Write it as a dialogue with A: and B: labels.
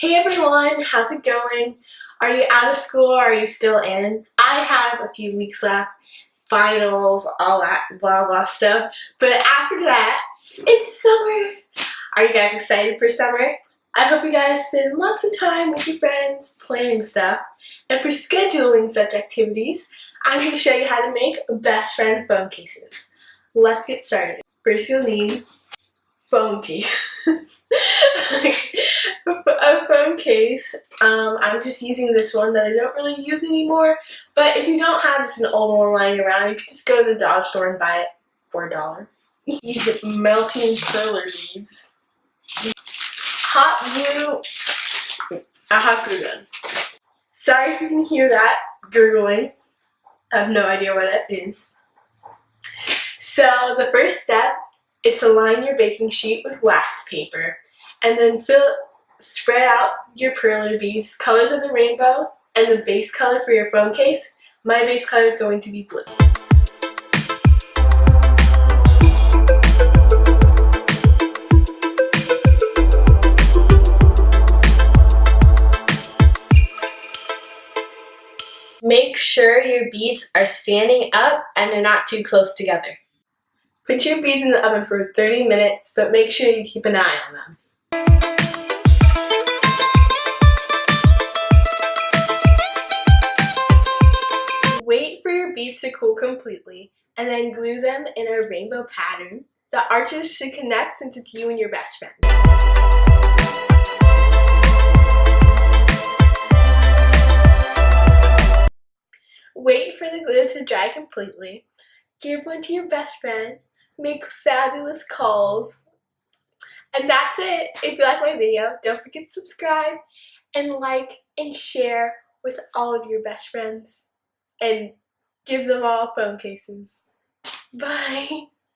A: Hey everyone, how's it going? Are you out of school or are you still in? I have a few weeks left, finals, all that blah blah stuff, but after that, it's summer. Are you guys excited for summer? I hope you guys spend lots of time with your friends planning stuff, and for scheduling such activities, I'm going to show you how to make best friend phone cases. Let's get started. First you'll need phone case. A phone case. I'm just using this one that I don't really use anymore, but if you don't have just an old one lying around, you can just go to the dollar store and buy it for $1. Use melting perler beads, hot glue gun. Sorry if you can hear that gurgling. I have no idea what it is. So the first step is to line your baking sheet with wax paper, and then spread out your perler beads, colors of the rainbow, and the base color for your phone case. My base color is going to be blue. Make sure your beads are standing up and they're not too close together. Put your beads in the oven for 30 minutes, but make sure you keep an eye on them. Wait for your beads to cool completely, and then glue them in a rainbow pattern. The arches should connect since it's you and your best friend. Wait for the glue to dry completely. Give one to your best friend. Make fabulous calls. And that's it. If you like my video, don't forget to subscribe and like and share with all of your best friends. And give them all phone cases. Bye.